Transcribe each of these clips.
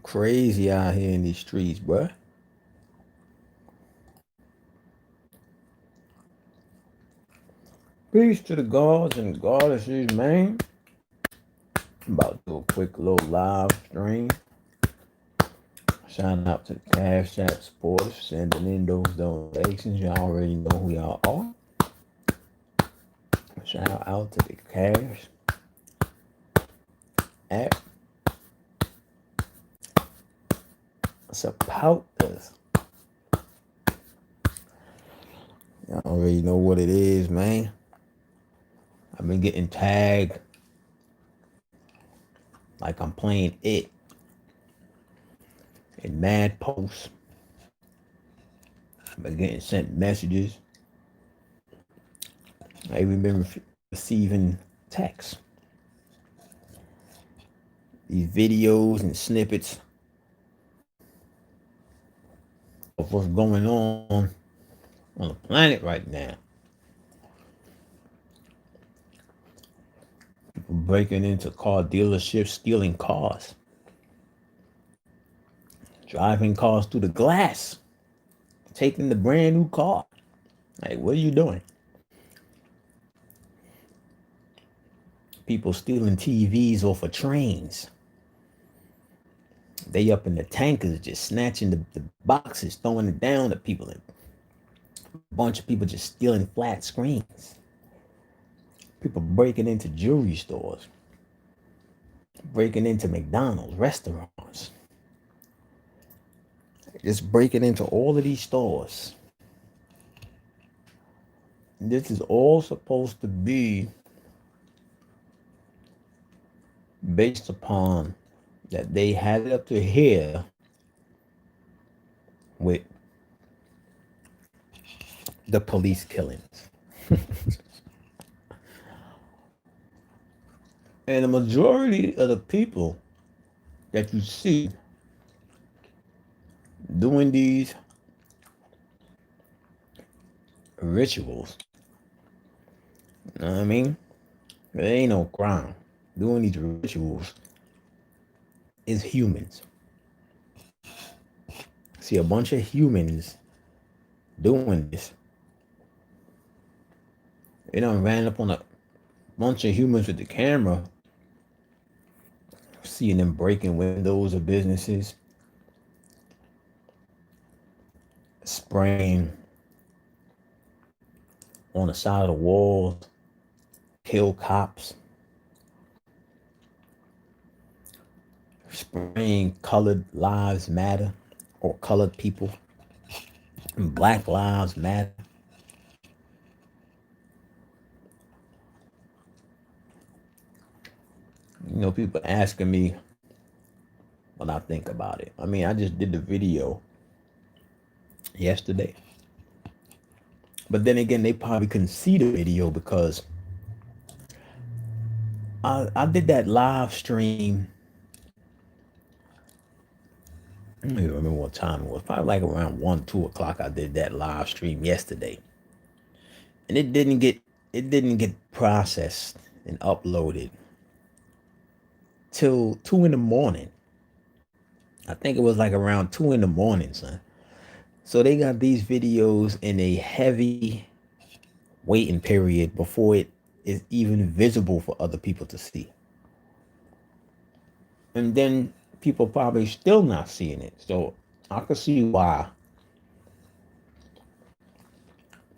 crazy out here in these streets, bruh. Peace to the gods and goddesses, man. I'm about to do a quick little live stream. Shout out to the Cash App supporters sending in those donations. Y'all already know who y'all are. Shout out to the Cash App supporters. Y'all already know what it is, man. I've been getting tagged like I'm playing it in mad posts. I've been getting sent messages. I even been receiving texts. These videos and snippets of what's going on the planet right now. People breaking into car dealerships, stealing cars, driving cars through the glass, taking the brand new car. Like, what are you doing? People stealing TVs off of trains. They up in the tankers just snatching the boxes, throwing it down at people. A bunch of people just stealing flat screens. People breaking into jewelry stores, breaking into McDonald's, restaurants, just breaking into all of these stores. This is all supposed to be based upon that they had it up to here with the police killings. And the majority of the people that you see doing these rituals, you know what I mean? There ain't no crime. Doing these rituals is humans. See a bunch of humans doing this. They done ran up on a bunch of humans with the camera, seeing them breaking windows of businesses, spraying on the side of the walls, kill cops, spraying colored lives matter or colored people, and Black lives matter. You know, people asking me what I think about it. I mean, I just did the video yesterday. But then again, they probably couldn't see the video because I did that live stream. I don't even remember what time it was. Probably like around 1, 2 o'clock. I did that live stream yesterday. And it didn't get processed and uploaded till 2 in the morning. I think it was like around 2 in the morning, son. So they got these videos in a heavy waiting period before it is even visible for other people to see. And then people probably still not seeing it. So I could see why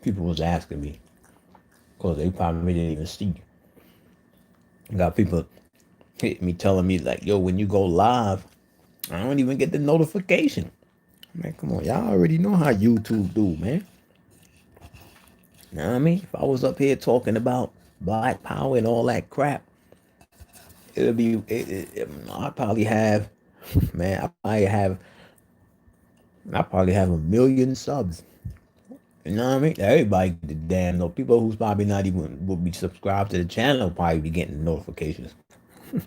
people was asking me, because they probably didn't even see. Got people hitting me, telling me like, yo, when you go live, I don't even get the notification. Man, come on, y'all already know how YouTube do, man. You know what I mean? If I was up here talking about Black Power and all that crap, it'll be, I probably have, man, I probably have 1 million subs. You know what I mean? Everybody the damn know. People who's probably not even will be subscribed to the channel probably be getting notifications. You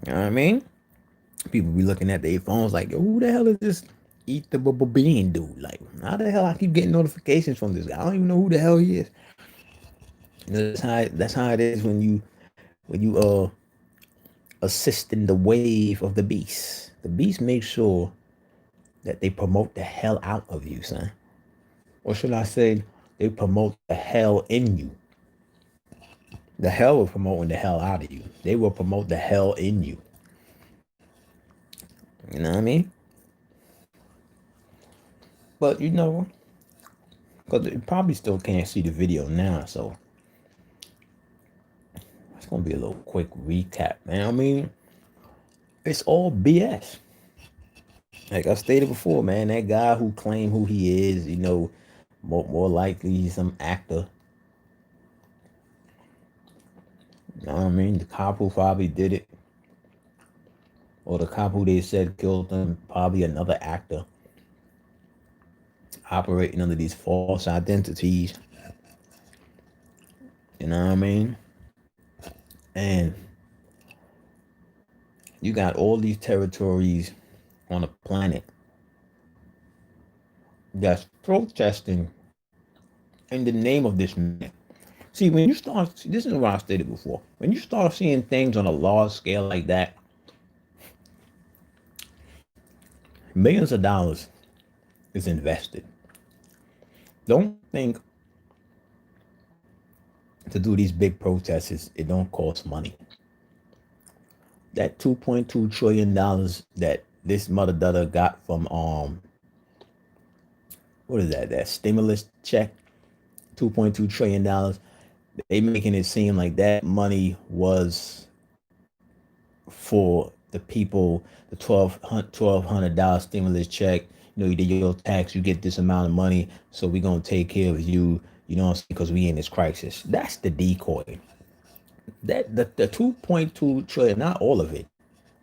know what I mean? People be looking at their phones like, yo, who the hell is this eat the bean dude? Like, how the hell I keep getting notifications from this guy? I don't even know who the hell he is. You know, that's how it is when you assisting the wave of the beast. The beast makes sure that they promote the hell out of you, son. Or should I say, they promote the hell in you. The hell will promoting the hell out of you. They will promote the hell in you. You know what I mean? But you know, because you probably still can't see the video now, so it's gonna be a little quick recap, man. I mean, it's all BS. Like I stated before, man, that guy who claimed who he is, you know, more likely he's some actor. You know what I mean? The cop who probably did it, or the cop who they said killed him, probably another actor operating under these false identities. You know what I mean? And you got all these territories on the planet that's protesting in the name of this man. See, when you start, this is what I stated before. When you start seeing things on a large scale like that, millions of dollars is invested. Don't think to do these big protests, it don't cost money. That $2.2 trillion that this mother dudder got from what is that? That stimulus check, $2.2 trillion. They making it seem like that money was for the people, the $1,200 stimulus check. You know, you did your tax, you get this amount of money, so we're gonna take care of you. You know what I'm saying? Because we in this crisis. That's the decoy. That the 2.2 trillion, not all of it,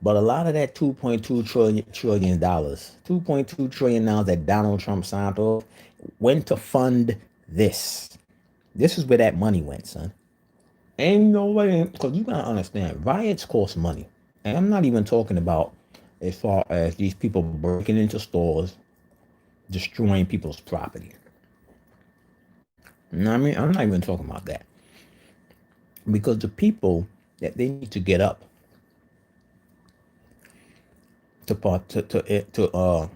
but a lot of that 2.2 trillion dollars, 2.2 trillion dollars that Donald Trump signed off, went to fund this. This is where that money went, son. Ain't no way, because you gotta understand, riots cost money. And I'm not even talking about as far as these people breaking into stores, destroying people's property. You know what I mean? I'm not even talking about that. Because the people that they need to get up to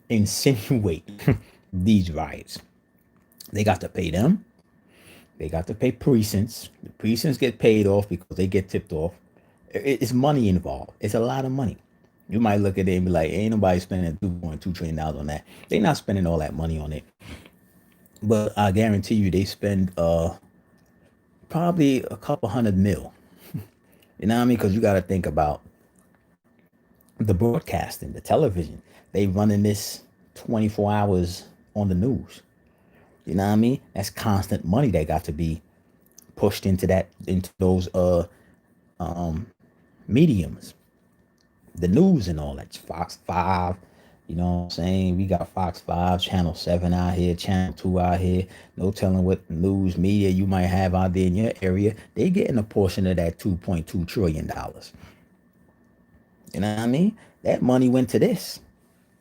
insinuate these riots, they got to pay them. They got to pay precincts. The precincts get paid off because they get tipped off. It's money involved. It's a lot of money. You might look at it and be like, ain't nobody spending $2.2 trillion on that. They're not spending all that money on it. But I guarantee you they spend probably a couple hundred mil. You know what I mean? Because you got to think about the broadcasting, the television. They running this 24 hours on the news. You know what I mean? That's constant money that got to be pushed into those mediums. The news and all that. Fox 5, you know what I'm saying? We got Fox 5, Channel 7 out here, Channel 2 out here. No telling what news media you might have out there in your area. They getting a portion of that $2.2 trillion. You know what I mean? That money went to this.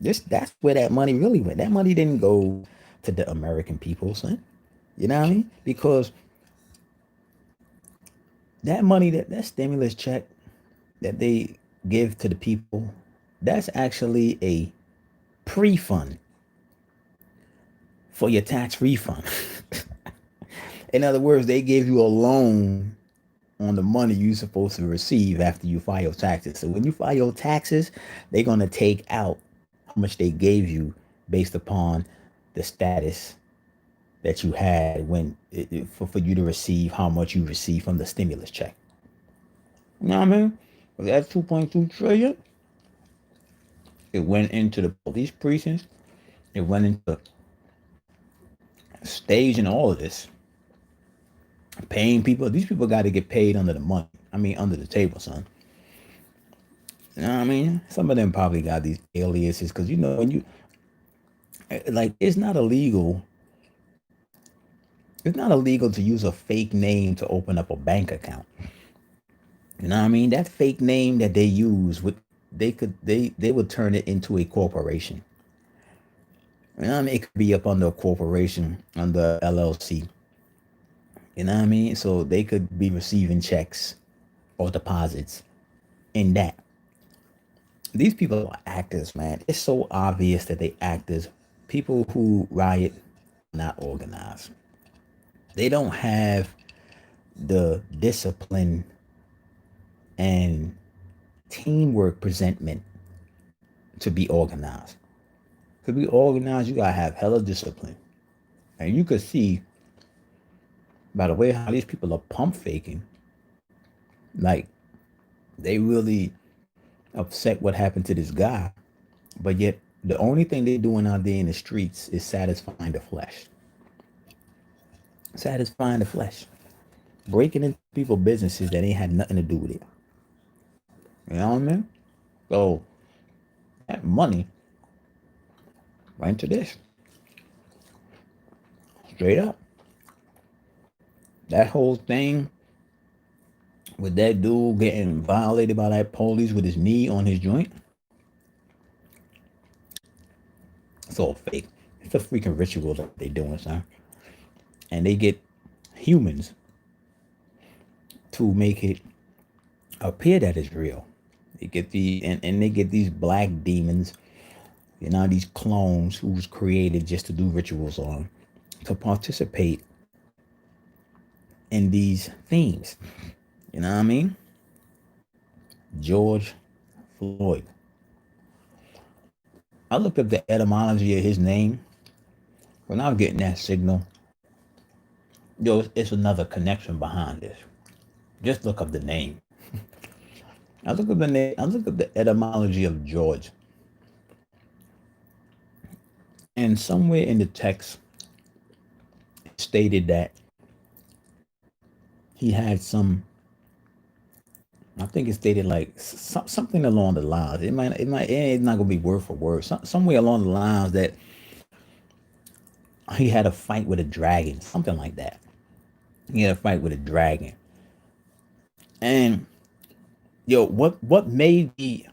That's where that money really went. That money didn't go to the American people, son. You know what I mean? Because that money, that stimulus check that they give to the people, that's actually a pre-fund for your tax refund. In other words, they gave you a loan on the money you're supposed to receive after you file your taxes. So when you file your taxes, they're going to take out how much they gave you based upon the status that you had for you to receive how much you received from the stimulus check. You know what I mean? That 2.2 trillion, it went into the police precincts. It went into staging all of this, paying people. These people got to get paid under the money. I mean, under the table, son. You know what I mean? Some of them probably got these aliases because, you know, when you, like, it's not illegal. It's not illegal to use a fake name to open up a bank account. You know what I mean? That fake name that they use they would turn it into a corporation. You know what I mean? It could be up under a corporation, under LLC. You know what I mean? So they could be receiving checks or deposits in that. These people are actors, man. It's so obvious that they actors. People who riot not organized. They don't have the discipline and teamwork presentment to be organized. To be organized, you gotta have hella discipline. And you could see by the way how these people are pump faking, like they really upset what happened to this guy, but yet the only thing they're doing out there in the streets is satisfying the flesh. Satisfying the flesh. Breaking into people's businesses that ain't had nothing to do with it. You know what I mean? So that money went to this. Straight up. That whole thing with that dude getting violated by that police with his knee on his joint. It's all fake. It's a freaking ritual that they doing, son. And they get humans to make it appear that it's real. They get and they get these black demons, these clones who was created just to do rituals on, to participate in these themes. You know what I mean? George Floyd. I looked up the etymology of his name. When I was getting that signal, it's another connection behind this. Just look up the name. I look up the name. I look up the etymology of George, and somewhere in the text it stated that he had some. I think it stated like something along the lines. It's not gonna be word for word. Somewhere along the lines that he had a fight with a dragon, something like that. He had a fight with a dragon, and what made me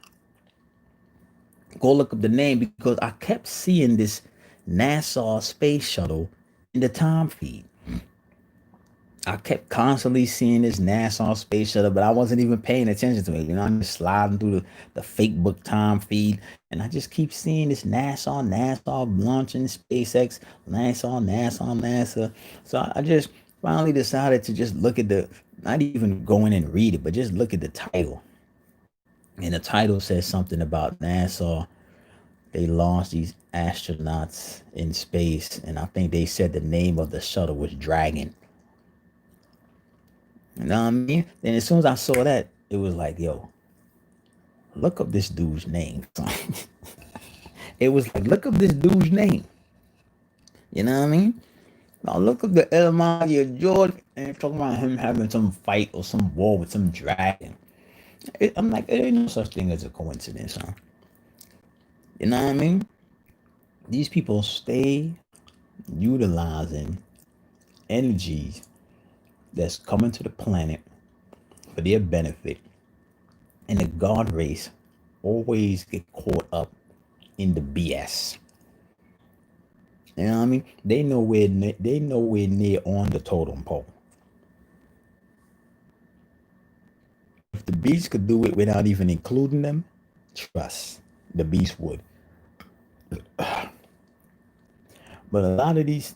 go look up the name, because I kept seeing this NASA space shuttle in the time feed. I kept constantly seeing this NASA space shuttle, but I wasn't even paying attention to it. I'm just sliding through the fake book time feed, and I just keep seeing this NASA launching SpaceX, NASA. So I just finally decided to just look at not even go in and read it, but just look at the title. And the title says something about NASA. They launched these astronauts in space, and I think they said the name of the shuttle was Dragon. You know what I mean? And as soon as I saw that, it was like, yo, look up this dude's name. It was like, look up this dude's name. You know what I mean? Now look up the etymology of George, and talking about him having some fight or some war with some dragon. I'm like, there ain't no such thing as a coincidence, huh? You know what I mean? These people stay utilizing energies that's coming to the planet for their benefit, and the God race always get caught up in the BS. You know what I mean? They nowhere near on the totem pole. If the beast could do it without even including them, trust the beast would. But a lot of these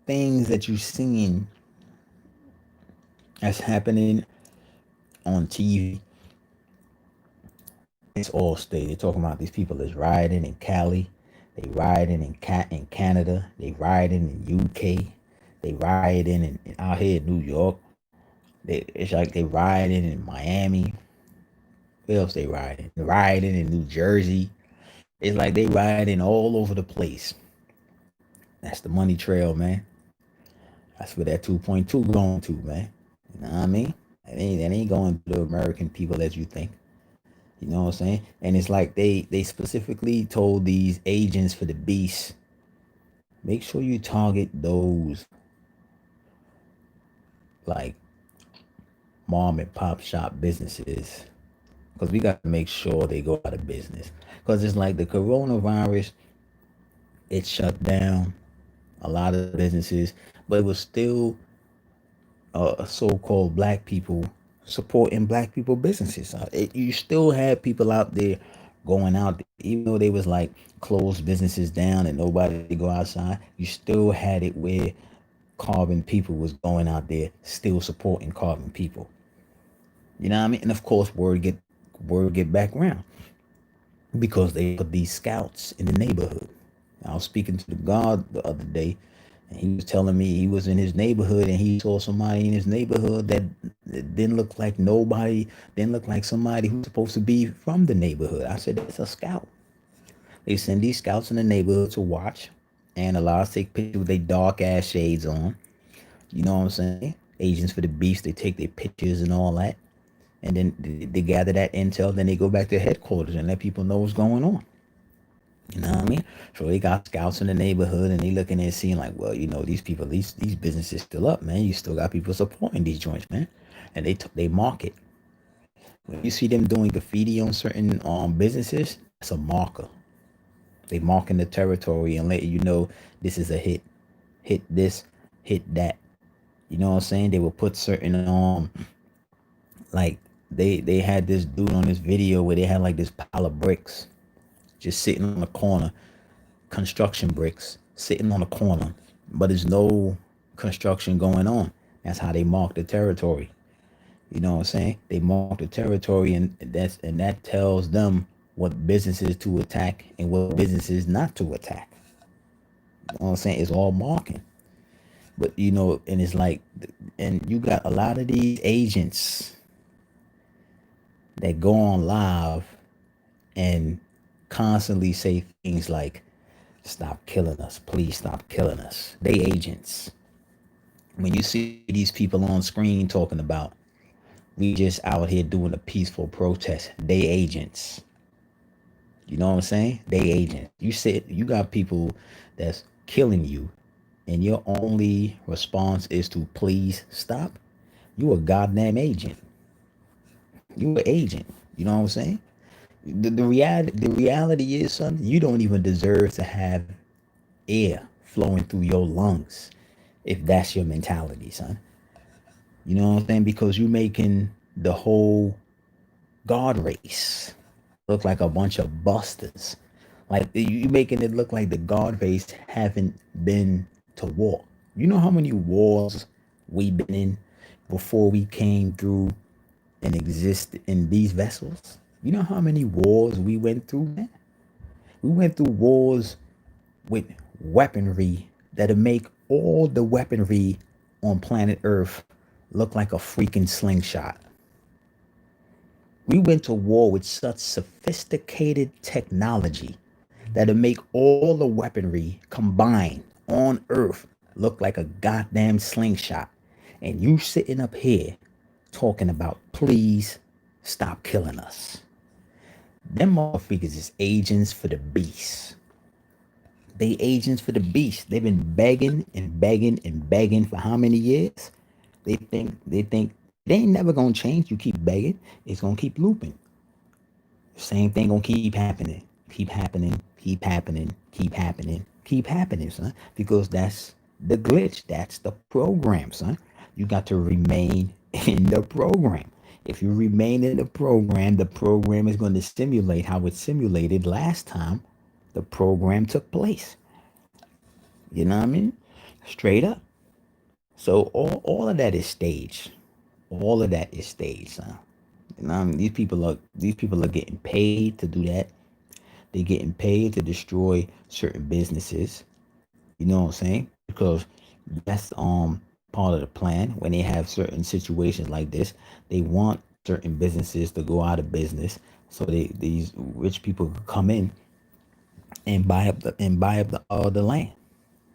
things that you're seeing that's happening on TV, it's all state. They're talking about these people is rioting in Cali, they rioting in Canada, they rioting in UK, they rioting out here in New York. It's like they rioting in Miami. Where else they rioting? They're rioting in New Jersey. It's like they rioting all over the place. That's the money trail, man. That's where that 2.2 going to, man. You know what I mean? That ain't going to the American people as you think. You know what I'm saying? And it's like they specifically told these agents for the beast, make sure you target those like mom and pop shop businesses, because we got to make sure they go out of business. Because it's like the coronavirus, it shut down a lot of businesses, but it was still so-called black people supporting black people businesses. You still had people out there going out there, even though they was like closed businesses down and nobody go outside. You still had it where carbon people was going out there still supporting carbon people. You know what I mean? And of course, word get back around because they put these scouts in the neighborhood. I was speaking to the guard the other day, and he was telling me he was in his neighborhood and he saw somebody in his neighborhood that didn't look like nobody, didn't look like somebody who's supposed to be from the neighborhood. I said, that's a scout. They send these scouts in the neighborhood to watch, analyze, take pictures with their dark ass shades on. You know what I'm saying? Agents for the beast, they take their pictures and all that. And then they gather that intel, then they go back to headquarters and let people know what's going on. You know what I mean? So they got scouts in the neighborhood and they looking and seeing like, well, these people, these businesses still up, man. You still got people supporting these joints, man. And they market. When you see them doing graffiti on certain businesses, that's a marker. They marking the territory and letting you know this is a hit. Hit this, hit that. You know what I'm saying? They will put certain like they had this dude on this video where they had like this pile of bricks just sitting on the corner, construction bricks sitting on the corner, but there's no construction going on. That's how they mark the territory. You know what I'm saying? They mark the territory, and that tells them what businesses to attack and what businesses not to attack. You know what I'm saying? It's all marking. But and it's like, and you got a lot of these agents that go on live and constantly say things like, stop killing us, please stop killing us. They agents. When you see these people on screen talking about, we just out here doing a peaceful protest, they agents. You know what I'm saying? They agents. You got people that's killing you, and your only response is to please stop. You a goddamn agent. You an agent. You know what I'm saying? The reality is, son, you don't even deserve to have air flowing through your lungs if that's your mentality, son. You know what I'm saying? Because you making the whole guard race look like a bunch of busters. Like you making it look like the guard race haven't been to war. You know how many wars we been in before we came through and exist in these vessels? You know how many wars we went through, man? We went through wars with weaponry that'll make all the weaponry on planet Earth look like a freaking slingshot. We went to war with such sophisticated technology that'll make all the weaponry combined on Earth look like a goddamn slingshot. And you sitting up here talking about, please stop killing us. Them motherfuckers is agents for the beast. They agents for the beast. They've been begging and begging and begging for how many years? They think they ain't never gonna change. You keep begging, it's gonna keep looping. Same thing gonna keep happening, keep happening, keep happening, keep happening, keep happening, son. Because that's the glitch. That's the program, son. You got to remain in the program. If you remain in the program is going to simulate how it simulated last time the program took place. You know what I mean? Straight up. So all of that is staged. All of that is staged, huh? You know what I mean? These people are getting paid to do that. They're getting paid to destroy certain businesses. You know what I'm saying? Because that's part of the plan. When they have certain situations like this, they want certain businesses to go out of business, so these rich people could come in and buy up the land.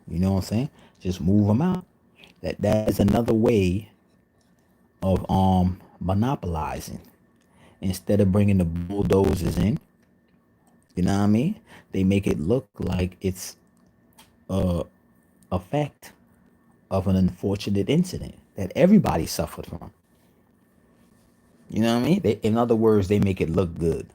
You know what I'm saying? Just move them out. That is another way of monopolizing. Instead of bringing the bulldozers in, you know what I mean? They make it look like it's a effect of an unfortunate incident that everybody suffered from. You know what I mean? In other words, they make it look good.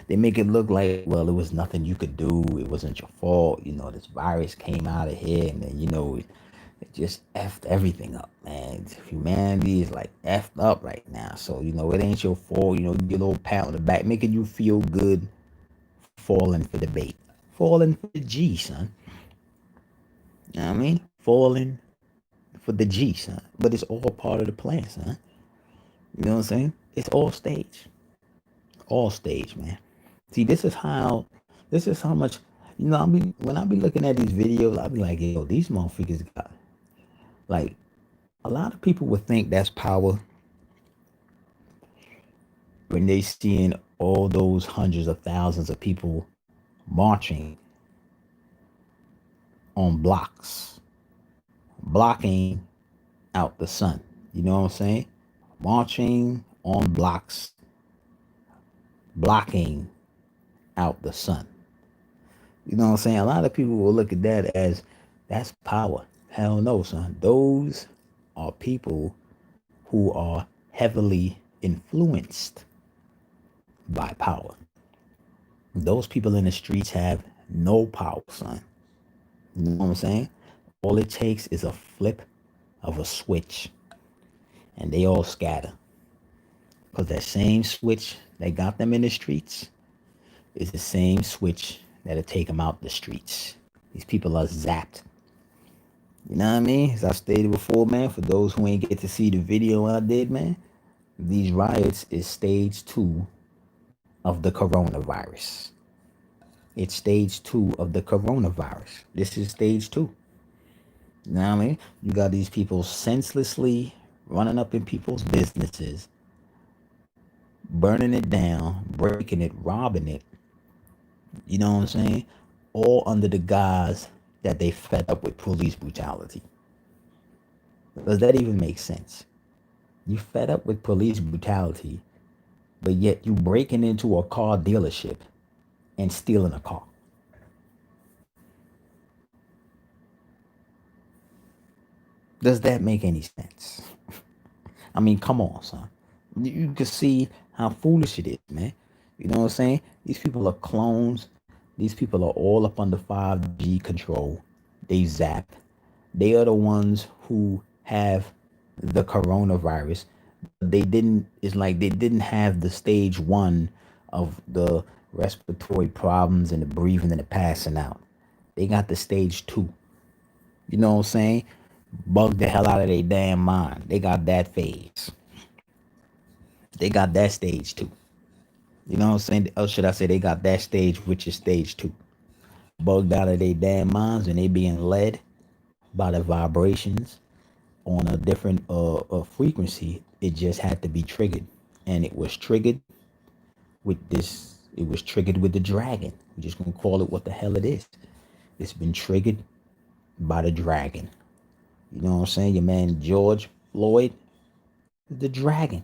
They make it look like, well, it was nothing you could do. It wasn't your fault. This virus came out of here, and then It just effed everything up, man. Humanity is like effed up right now. So, it ain't your fault. Get a little pat on the back, making you feel good, falling for the bait. Falling for the G, son. You know what I mean? Falling for the G, son. But it's all part of the plan, son. You know what I'm saying? It's all stage. All stage, man. See, this is how much, when I be looking at these videos, I be like, yo, these motherfuckers got, like, a lot of people would think that's power when they seeing all those hundreds of thousands of people marching on blocks, blocking out the sun. You know what I'm saying? Marching on blocks, blocking out the sun. You know what I'm saying? A lot of people will look at that as that's power. Hell no, son. Those are people who are heavily influenced by power. Those people in the streets have no power, son. You know what I'm saying? All it takes is a flip of a switch and they all scatter. Because that same switch that got them in the streets is the same switch that'll take them out the streets. These people are zapped. You know what I mean? As I stated before, man, for those who ain't get to see the video I did, man, these riots is stage 2 of the coronavirus. It's stage 2 of the coronavirus. This is stage 2. You know what I mean? You got these people senselessly running up in people's businesses, burning it down, breaking it, robbing it. You know what I'm saying? All under the guise that they fed up with police brutality. Does that even make sense? You fed up with police brutality, but yet you breaking into a car dealership and stealing a car. Does that make any sense? I mean, come on, son. You can see how foolish it is, man. You know what I'm saying? These people are clones. These people are all up under 5G control. They zapped. They are the ones who have the coronavirus. It's like they didn't have the stage 1 of the respiratory problems and the breathing and the passing out. They got the stage 2. You know what I'm saying? Bug the hell out of their damn mind. They got that phase. They got that stage 2. You know what I'm saying? Or should I say they got that stage, which is stage 2. Bugged out of their damn minds and they being led by the vibrations on a different frequency. It just had to be triggered. And it was triggered with this. It was triggered with the dragon. We're just going to call it what the hell it is. It's been triggered by the dragon. You know what I'm saying? Your man George Floyd, the dragon.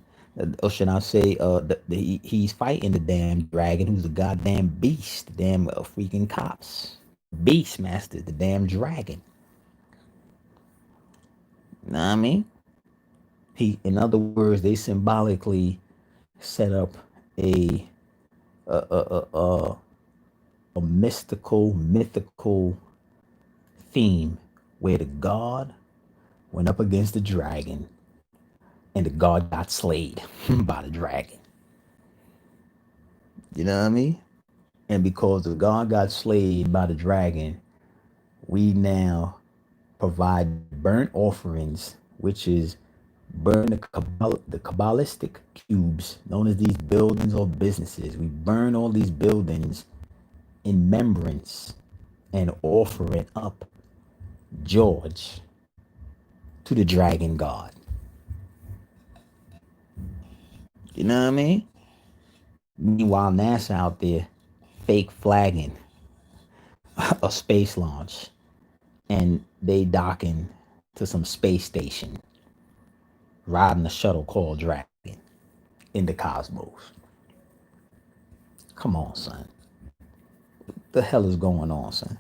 Or should I say, he's fighting the damn dragon, who's a goddamn beast, the damn freaking cops. Beastmaster, the damn dragon. You know what I mean? In other words, they symbolically set up a mythical theme where the god went up against the dragon and the god got slayed by the dragon. You know what I mean? And because the god got slayed by the dragon, we now provide burnt offerings, which is burn the Kabbalistic cubes known as these buildings or businesses. We burn all these buildings in remembrance and offering up George to the dragon god. You know what I mean? Meanwhile, NASA out there fake flagging a space launch and they docking to some space station, riding a shuttle called Dragon in the cosmos. Come on, son. What the hell is going on, son?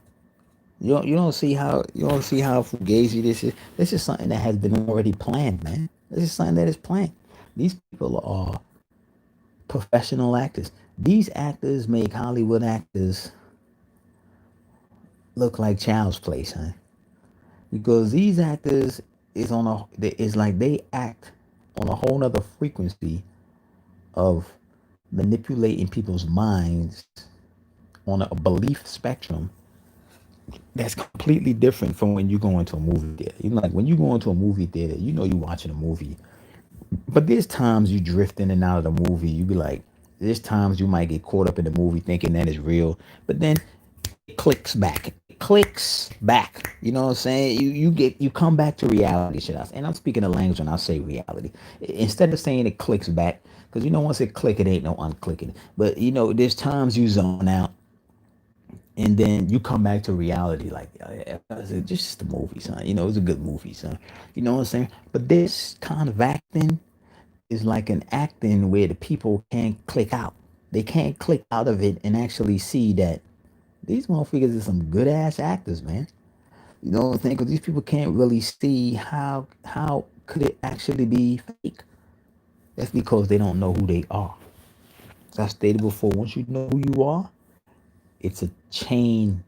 You don't see how fugazi this is. This is something that has been already planned, man. This is something that is planned. These people are professional actors. These actors make Hollywood actors look like child's play, son. because these actors is like they act on a whole nother frequency of manipulating people's minds on a belief spectrum that's completely different from when you go into a movie theater. You know, like when you go into a movie theater, you know you're watching a movie. But there's times you drift in and out of the movie. You be like, there's times you might get caught up in the movie thinking that is real, but then it clicks back. It clicks back. You know what I'm saying? You come back to reality, shit. And I'm speaking the language when I say reality. Instead of saying it clicks back, because you know once it click, it ain't no unclicking. But you know, there's times you zone out and then you come back to reality like it's just a movie, son. You know, it's a good movie, son. You know what I'm saying? But this kind of acting is like an acting where the people can't click out. They can't click out of it and actually see that these motherfuckers are some good ass actors, man. You know what I'm saying? Because these people can't really see how could it actually be fake. That's because they don't know who they are. As I stated before, once you know who you are, it's a chain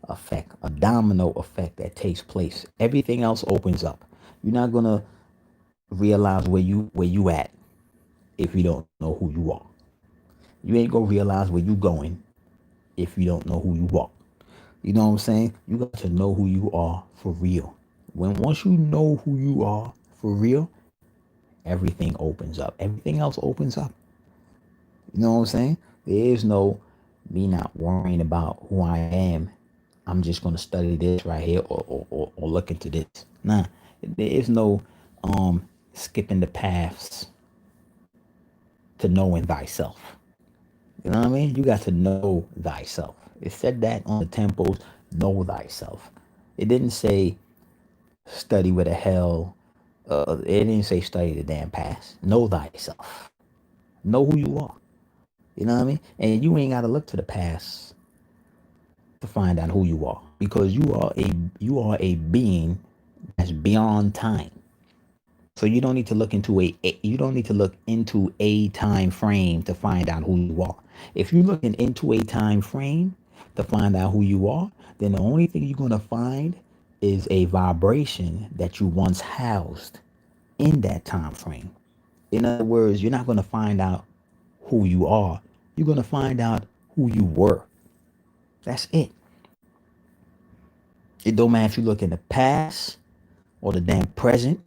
effect, a domino effect that takes place. Everything else opens up. You're not gonna realize where you at if you don't know who you are. You ain't gonna realize where you going if you don't know who you are. You know what I'm saying? You got to know who you are for real. When once you know who you are for real, everything opens up. Everything else opens up. You know what I'm saying? There is no me not worrying about who I am. I'm just gonna study this right here or look into this. Nah. There is no skipping the paths to knowing thyself. You know what I mean? You got to know thyself. It said that on the temples, know thyself. It didn't say study with a hell. It didn't say study the damn past. Know thyself. Know who you are. You know what I mean? And you ain't got to look to the past to find out who you are because you are a being that's beyond time. So you don't need to look into you don't need to look into a time frame to find out who you are. If you're looking into a time frame to find out who you are, then the only thing you're gonna find is a vibration that you once housed in that time frame. In other words, you're not gonna find out who you are. You're gonna find out who you were. That's it. It don't matter if you look in the past or the damn present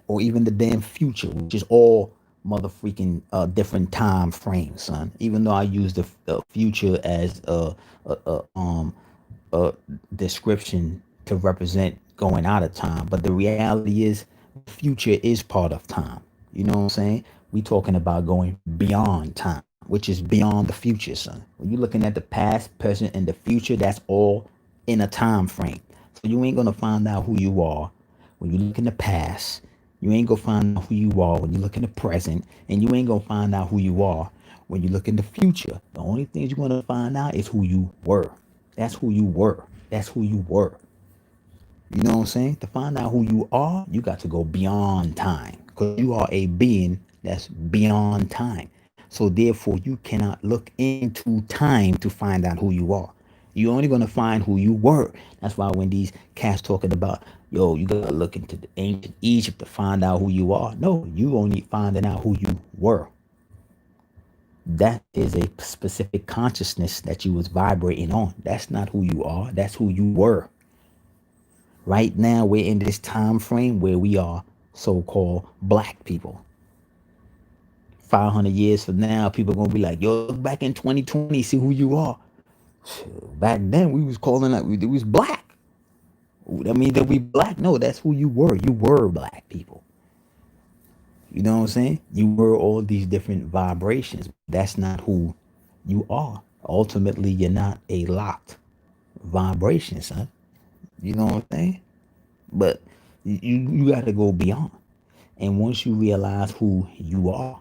or even the damn future, which is all motherfucking different time frames, son. Even though I use the future as a description to represent going out of time, but the reality is, future is part of time. You know what I'm saying? We talking about going beyond time, which is beyond the future, son. When you're looking at the past, present, and the future, that's all in a time frame. So you ain't gonna find out who you are when you look in the past. You ain't gonna find out who you are when you look in the present, and you ain't gonna find out who you are when you look in the future. The only things you're gonna find out is who you were. That's who you were. That's who you were. You know what I'm saying? To find out who you are, you got to go beyond time because you are a being that's beyond time. So therefore, you cannot look into time to find out who you are. You're only gonna find who you were. That's why when these cats talking about, yo, you gotta look into the ancient Egypt to find out who you are. No, you only finding out who you were. That is a specific consciousness that you was vibrating on. That's not who you are. That's who you were. Right now, we're in this time frame where we are so-called black people. 500 years from now, people are gonna be like, "Yo, look back in 2020, see who you are." Back then, we was calling that we was black. That means that we black. No, that's who you were. You were black people. You know what I'm saying? You were all these different vibrations. That's not who you are. Ultimately, you're not a locked vibration, son. You know what I'm saying? But you got to go beyond. And once you realize who you are,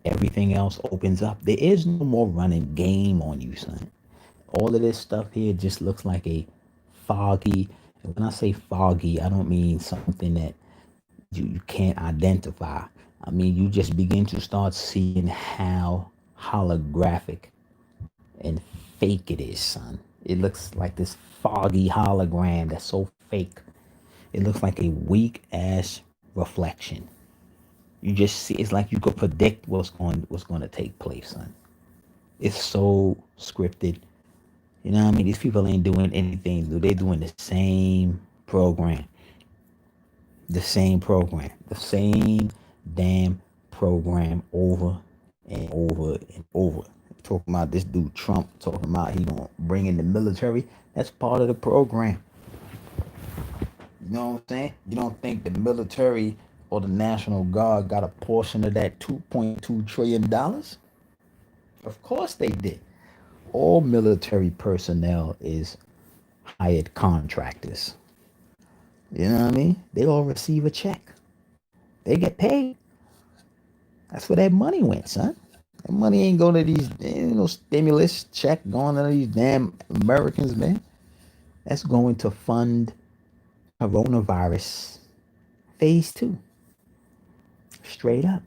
everything else opens up. There is no more running game on you, son. All of this stuff here just looks like a foggy. And when I say foggy, I don't mean something that you can't identify. I mean, you just begin to start seeing how holographic and fake it is, son. It looks like this foggy hologram that's so fake. It looks like a weak ass reflection. You just see it's like you could predict what's going to take place, son. It's so scripted. You know what I mean? These people ain't doing anything. They're doing the same program, the same program, the same damn program over and over and over. Talking about this dude Trump, talking about he gonna bring in the military. That's part of the program. You know what I'm saying? You don't think the military or the National Guard got a portion of that $2.2 trillion? Of course they did. All military personnel is hired contractors. You know what I mean? They all receive a check. They get paid. That's where that money went, son. That money ain't going to these, ain't no stimulus check going to these damn Americans, man. That's going to fund coronavirus phase 2. Straight up.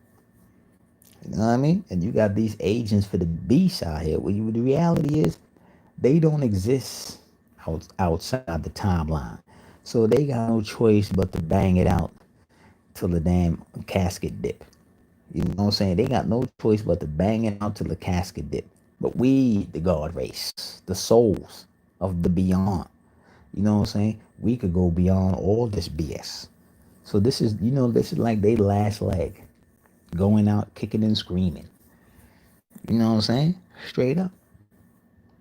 You know what I mean? And you got these agents for the beast out here. The reality is they don't exist outside the timeline. So they got no choice but to bang it out till the damn casket dip. You know what I'm saying? They got no choice but to bang it out till the casket dip. But we, the God race, the souls of the beyond, you know what I'm saying? We could go beyond all this BS. So this is, this is like they last leg, going out kicking and screaming. You know what I'm saying? Straight up.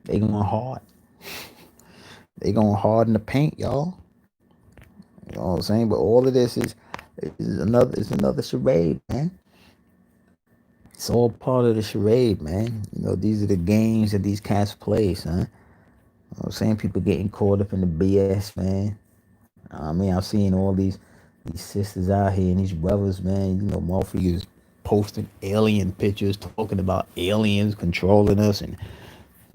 They going hard. They going hard in the paint, y'all. You know what I'm saying? But all of this is another charade, man. It's all part of the charade, man. These are the games that these cats play, son. You know what I'm saying? People getting caught up in the BS, man. I mean, I've seen all these sisters out here and these brothers, man. Motherfuckers posting alien pictures, talking about aliens controlling us, and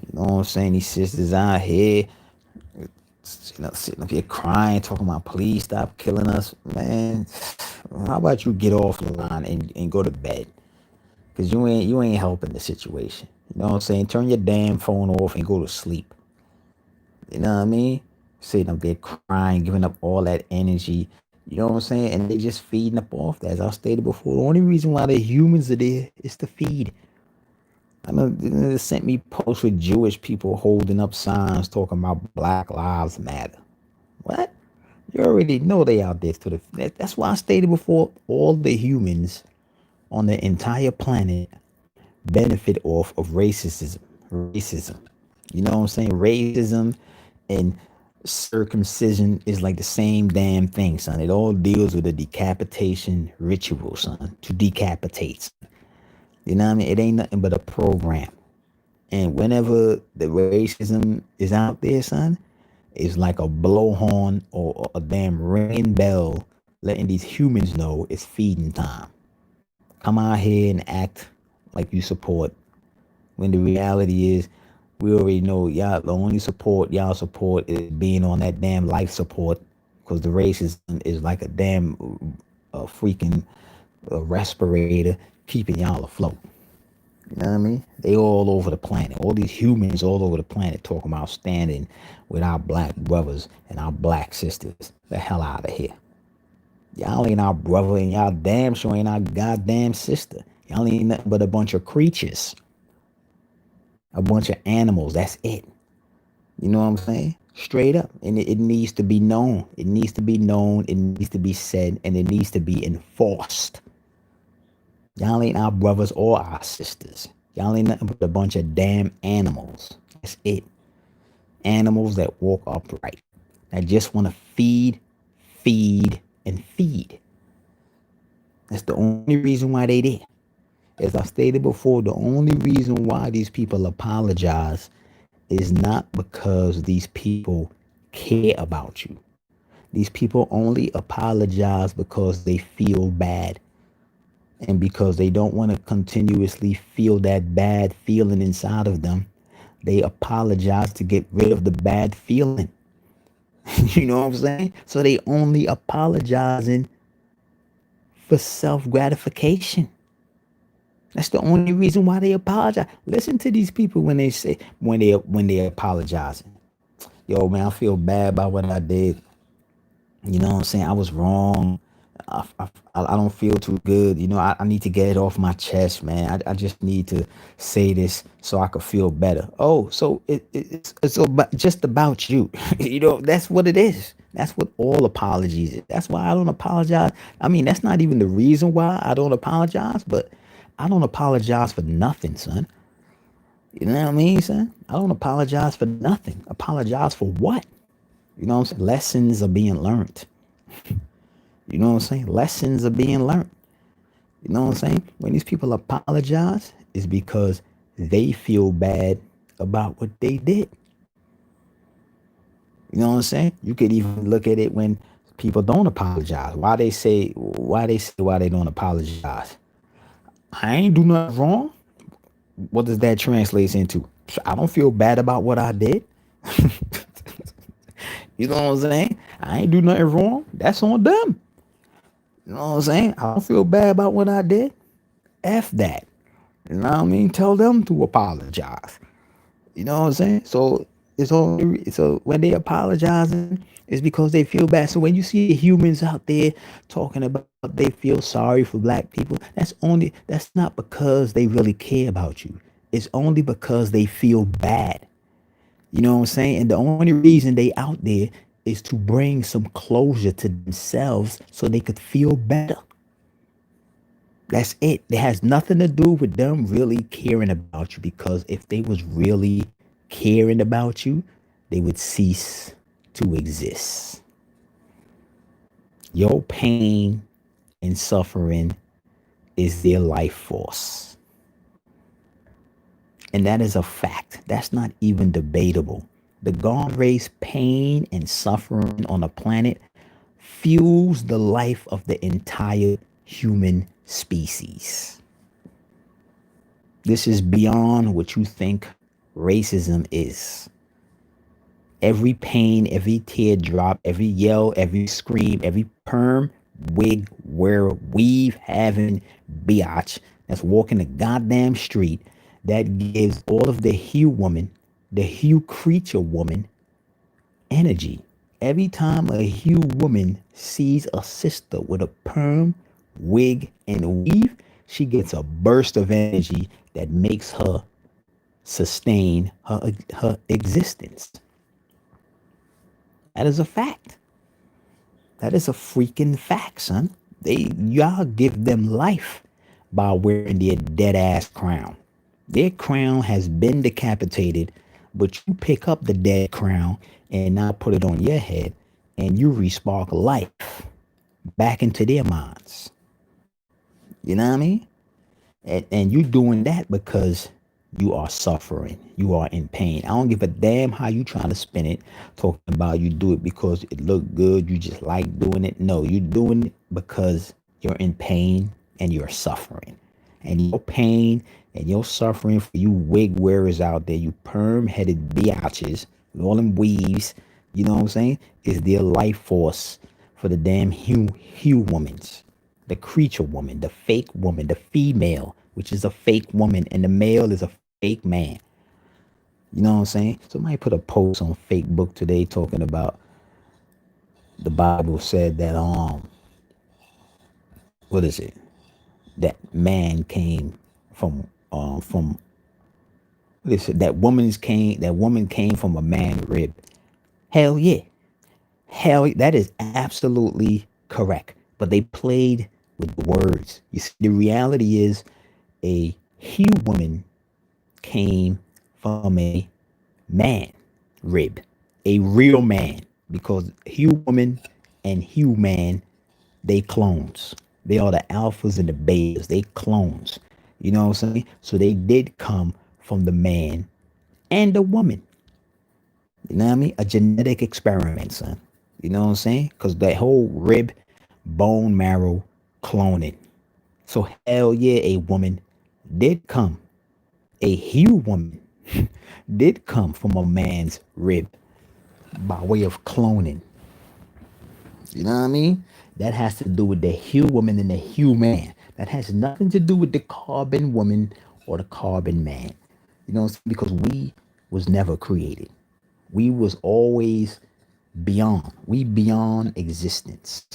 you know what I'm saying? These sisters out here, sitting up here crying, talking about please stop killing us, man. How about you get off the line and go to bed? Cause you ain't helping the situation. You know what I'm saying? Turn your damn phone off and go to sleep. You know what I mean? Sitting up there crying, giving up all that energy. You know what I'm saying? And they just feeding up off that. As I stated before, the only reason why the humans are there is to feed. I know they sent me posts with Jewish people holding up signs talking about Black Lives Matter. What? You already know they out there to the. That's why I stated before. All the humans on the entire planet benefit off of racism. Racism. You know what I'm saying? Racism and circumcision is like the same damn thing, son. It all deals with a decapitation ritual, son. To decapitate. You know what I mean? It ain't nothing but a program. And whenever the racism is out there, son, it's like a blowhorn or a damn ringing bell letting these humans know it's feeding time. Come out here and act like you support, when the reality is we already know y'all, the only support y'all support is being on that damn life support, because the racism is like a damn freaking respirator keeping y'all afloat. You know what I mean? They all over the planet. All these humans all over the planet talking about standing with our black brothers and our black sisters. The hell out of here. Y'all ain't our brother, and y'all damn sure ain't our goddamn sister. Y'all ain't nothing but a bunch of creatures. A bunch of animals. That's it. You know what I'm saying? Straight up. And it needs to be known. It needs to be known. It needs to be said. And it needs to be enforced. Y'all ain't our brothers or our sisters. Y'all ain't nothing but a bunch of damn animals. That's it. Animals that walk upright. That just want to feed, and feed. That's the only reason why they did. As I stated before, the only reason why these people apologize is not because these people care about you. These people only apologize because they feel bad. And because they don't want to continuously feel that bad feeling inside of them, they apologize to get rid of the bad feeling. You know what I'm saying? So they only apologizing for self-gratification. That's the only reason why they apologize. Listen to these people when they say, when they're apologizing. Yo, man, I feel bad about what I did. You know what I'm saying? I was wrong. I don't feel too good. I need to get it off my chest, man. I just need to say this so I could feel better. Oh, so it's about, just about you. That's what it is. That's what all apologies is. That's why I don't apologize. I mean, that's not even the reason why I don't apologize, but I don't apologize for nothing, son. You know what I mean, son? I don't apologize for nothing. Apologize for what? You know what I'm saying? Lessons are being learned. You know what I'm saying? Lessons are being learned. You know what I'm saying? When these people apologize, it's because they feel bad about what they did. You know what I'm saying? You could even look at it when people don't apologize. Why they don't apologize. I ain't do nothing wrong. What does that translate into? I don't feel bad about what I did. You know what I'm saying? I ain't do nothing wrong. That's on them. You know what I'm saying? I don't feel bad about what I did. F that. You know what I mean? Tell them to apologize. You know what I'm saying? So when they apologizing, it's because they feel bad. So when you see humans out there talking about they feel sorry for black people, that's not because they really care about you. It's only because they feel bad. You know what I'm saying? And the only reason they out there is to bring some closure to themselves so they could feel better. That's it. It has nothing to do with them really caring about you, because if they was really caring about you, they would cease to exist. Your pain and suffering is their life force. And that is a fact. That's not even debatable. The God race pain and suffering on the planet fuels the life of the entire human species. This is beyond what you think racism is. Every pain, every teardrop, every yell, every scream, every perm, wig, wear, weave, having biatch that's walking the goddamn street, that gives all of the hue woman, the hue creature woman, energy. Every time a hue woman sees a sister with a perm, wig, and weave, she gets a burst of energy that makes her sustain her existence. That is a fact. That is a freaking fact, son. Y'all give them life by wearing their dead ass crown. Their crown has been decapitated, but you pick up the dead crown and now put it on your head, and you respark life back into their minds. You know what I mean? And you doing that because you are suffering. You are in pain. I don't give a damn how you trying to spin it, talking about you do it because it look good, you just like doing it. No, you doing it because you're in pain and you're suffering. And your pain and your suffering, for you wig wearers out there, you perm headed biatches with all them weaves, you know what I'm saying, is their life force for the damn hue womans, the creature woman, the fake woman, the female, which is a fake woman, and the male is a fake man. You know what I'm saying? Somebody put a post on Facebook today talking about the Bible said that what is it? That man came from what is it? That woman came from a man rib. Hell yeah. That is absolutely correct. But they played with the words. You see, the reality is a he woman came from a man rib, a real man, because Hugh woman and Hugh man, they clones. They are the alphas and the betas. They clones. You know what I'm saying? So they did come from the man and the woman. You know what I mean? A genetic experiment, son. You know what I'm saying? Because that whole rib, bone marrow cloning. So hell yeah, a woman did come. A Hugh woman did come from a man's rib by way of cloning. You know what I mean? That has to do with the Hugh woman and the Hugh man. That has nothing to do with the carbon woman or the carbon man. You know, because we was never created. We was always Beyond. We beyond existence.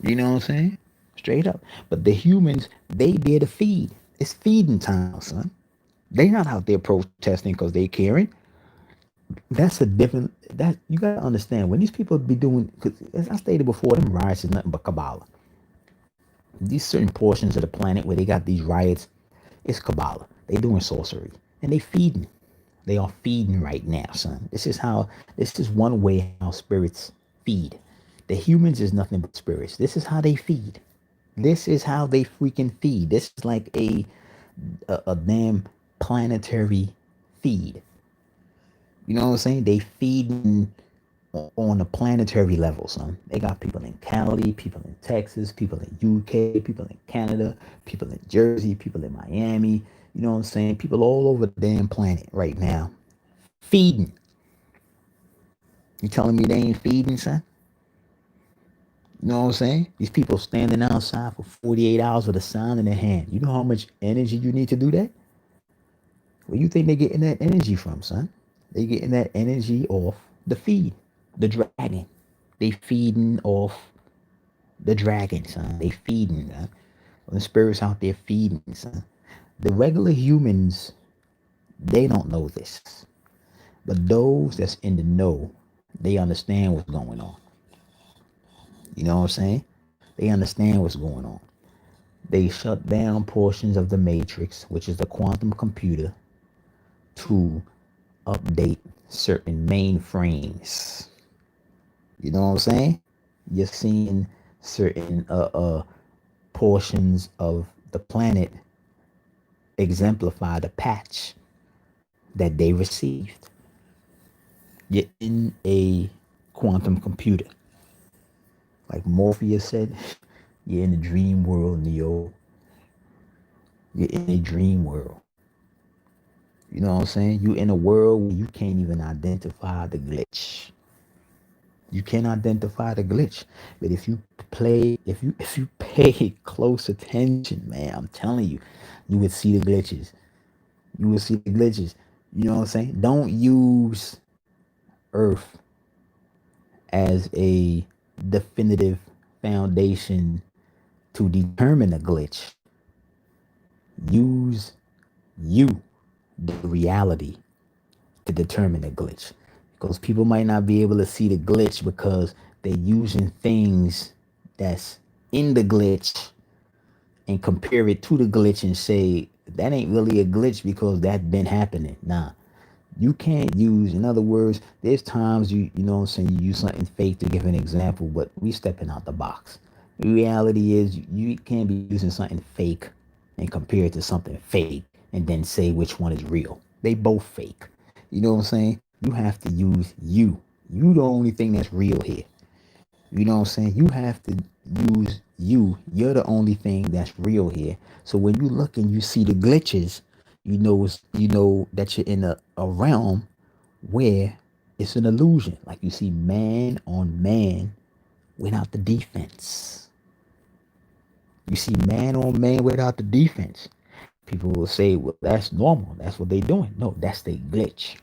You know what I'm saying? Straight up. But the humans, they there to feed. It's feeding time, son. They not out there protesting because they caring. That's a different. That you gotta understand when these people be doing. Because as I stated before, them riots is nothing but Kabbalah. These certain portions of the planet where they got these riots, it's Kabbalah. They doing sorcery and they feeding. They are feeding right now, son. This is how. This is one way how spirits feed. The humans is nothing but spirits. This is how they feed. This is how they freaking feed. This is like a damn planetary feed. You know what I'm saying? They feeding on a planetary level, son. They got people in Cali, people in Texas, people in UK, people in Canada, people in Jersey, people in Miami. You know what I'm saying? People all over the damn planet right now feeding. You telling me they ain't feeding, son? You know what I'm saying? These people standing outside for 48 hours with a sign in their hand. You know how much energy you need to do that? Where you think they getting that energy from, son? They getting that energy off the feed, the dragon. They feeding off the dragon, son. They feeding, son. The spirits out there feeding, son. The regular humans, they don't know this. But those that's in the know, they understand what's going on. You know what I'm saying? They understand what's going on. They shut down portions of the matrix, which is the quantum computer, to update certain mainframes. You know what I'm saying? You're seeing certain portions of the planet exemplify the patch that they received. You're in a quantum computer. Like Morpheus said, you're in a dream world, Neo. You're in a dream world. You know what I'm saying? You're in a world where you can't even identify the glitch. You can identify the glitch. But if you pay close attention, man, I'm telling you, you would see the glitches. You will see the glitches. You know what I'm saying? Don't use Earth as a definitive foundation to determine a glitch. Use you, the reality, to determine a glitch. Because people might not be able to see the glitch because they're using things that's in the glitch and compare it to the glitch and say that ain't really a glitch because that's been happening. Nah, you can't use, in other words, there's times you know what I'm saying, you use something fake to give an example, but we stepping out the box. The reality is you can't be using something fake and compare it to something fake and then say which one is real. They both fake. You know what I'm saying? You have to use you. You the only thing that's real here. You know what I'm saying? You have to use you. You're the only thing that's real here. So when you look and you see the glitches, you know that you're in a realm where it's an illusion. Like you see man on man without the defense. You see man on man without the defense. People will say, well, that's normal. That's what they're doing. No, that's the glitch.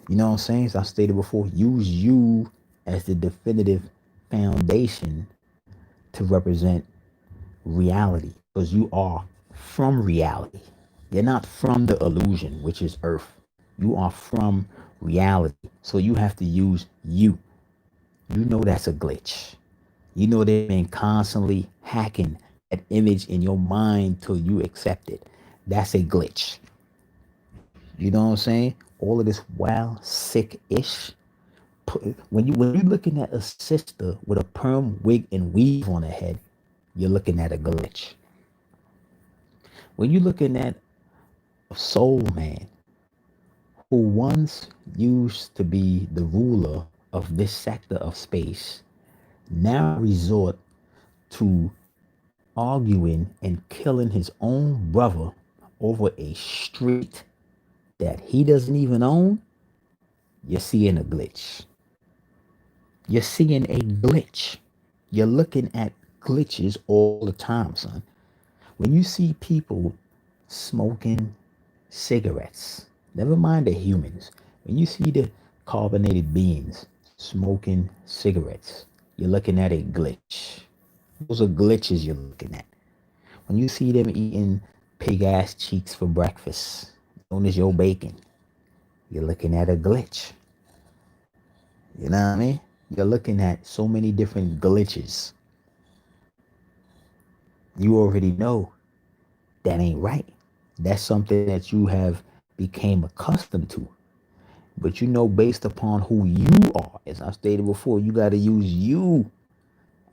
You know what I'm saying? As I stated before, use you as the definitive foundation to represent reality because you are from reality. You're not from the illusion, which is earth. You are from reality. So you have to use you. You know that's a glitch. You know they've been constantly hacking that image in your mind till you accept it. That's a glitch. You know what I'm saying? All of this wild, sick-ish. When you're looking at a sister with a perm wig and weave on her head, you're looking at a glitch. When you're looking at a soul man who once used to be the ruler of this sector of space, now resort to arguing and killing his own brother over a street that he doesn't even own, you're seeing a glitch. You're seeing a glitch. You're looking at glitches all the time, son. When you see people smoking cigarettes, never mind the humans, when you see carbonated beans, smoking cigarettes. You're looking at a glitch. Those are glitches you're looking at. When you see them eating pig ass cheeks for breakfast, known as your bacon, you're looking at a glitch. You know what I mean? You're looking at so many different glitches. You already know that ain't right. That's something that you have became accustomed to. But you know, based upon who you are, as I stated before, you got to use you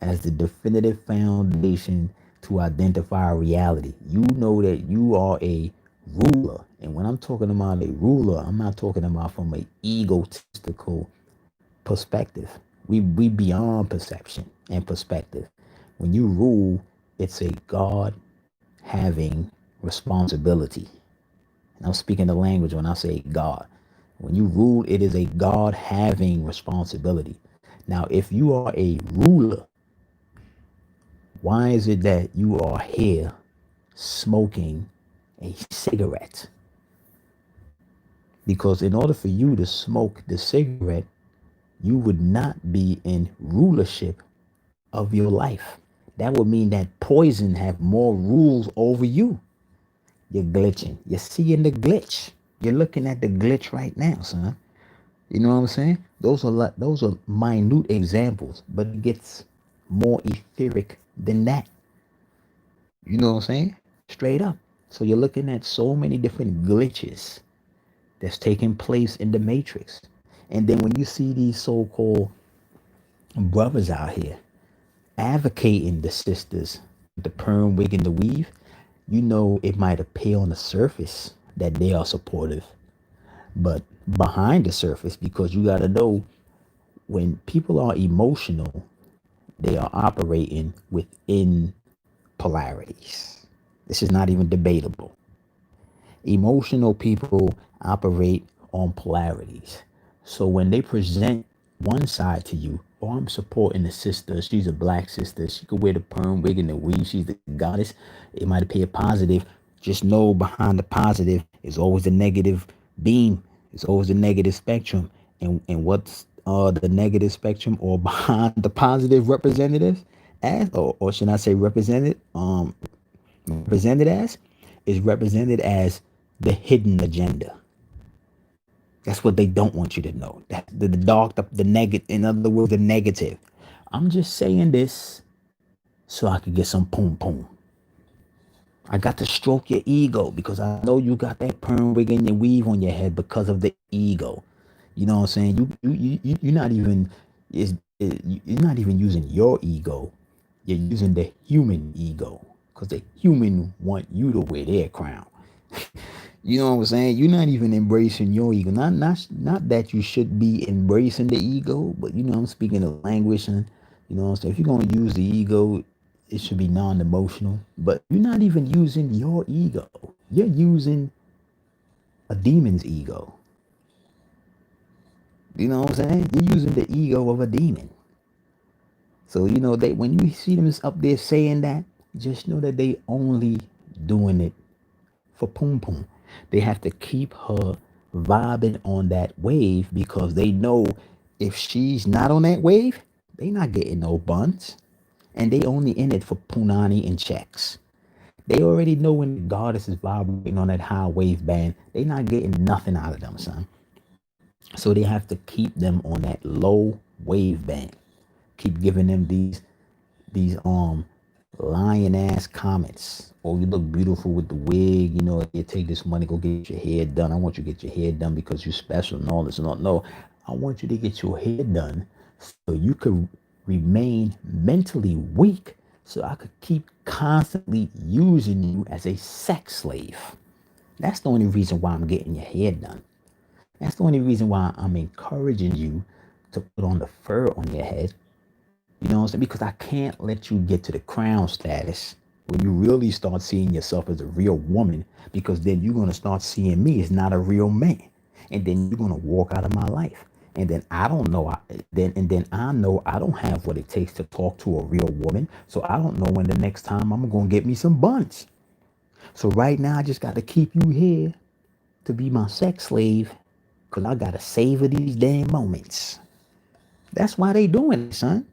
as the definitive foundation to identify reality. You know that you are a ruler. And when I'm talking about a ruler, I'm not talking about from an egotistical perspective. We beyond perception and perspective. When you rule, it's a God having responsibility. And I'm speaking the language when I say God. When you rule, it is a God having responsibility. Now, if you are a ruler, why is it that you are here smoking a cigarette? Because in order for you to smoke the cigarette, you would not be in rulership of your life. That would mean that poison have more rules over you. You're glitching. You're seeing the glitch. You're looking at the glitch right now, son. You know what I'm saying? Those are minute examples, but it gets more etheric than that. You know what I'm saying? Straight up. So you're looking at so many different glitches that's taking place in the matrix. And then when you see these so-called brothers out here advocating the sisters, the perm wig and the weave, you know it might appear on the surface that they are supportive, but behind the surface, because you got to know when people are emotional, they are operating within polarities. This is not even debatable. Emotional people operate on polarities. So when they present one side to you, oh, I'm supporting the sister, she's a black sister, she could wear the perm wig and the weave, she's the goddess, it might appear positive. Just know behind the positive is always a negative beam, it's always a negative spectrum. And what's the negative spectrum or behind the positive representative as, or should I say represented as, is represented as the hidden agenda. That's what they don't want you to know. That the dark, the negative, in other words, the negative. I'm just saying this so I could get some poom poom. I got to stroke your ego because I know you got that perm wig and your weave on your head because of the ego. You know what I'm saying? You're not even you're not even using your ego. You're using the human ego because the human want you to wear their crown. You know what I'm saying? You're not even embracing your ego. Not that you should be embracing the ego, but you know I'm speaking the language, and you know what I'm saying. If you're gonna use the ego, it should be non-emotional. But you're not even using your ego. You're using a demon's ego. You know what I'm saying? You're using the ego of a demon. So you know they when you see them up there saying that, just know that they only doing it for poom poom. They have to keep her vibing on that wave because they know if she's not on that wave, they not getting no buns. And they only in it for punani and checks. They already know when the goddess is vibrating on that high wave band, they not getting nothing out of them, son. So they have to keep them on that low wave band. Keep giving them these lion ass comments. Oh, you look beautiful with the wig. You know, you take this money, go get your hair done. I want you to get your hair done because you're special and all this and all. No, I want you to get your hair done so you could remain mentally weak. So I could keep constantly using you as a sex slave. That's the only reason why I'm getting your hair done. That's the only reason why I'm encouraging you to put on the fur on your head. You know what I'm saying? Because I can't let you get to the crown status when you really start seeing yourself as a real woman, because then you're going to start seeing me as not a real man. And then you're going to walk out of my life. And then I don't know. Then I know I don't have what it takes to talk to a real woman. So I don't know when the next time I'm going to get me some buns. So right now I just got to keep you here to be my sex slave Cause I gotta savor these damn moments. That's why they doing it, son.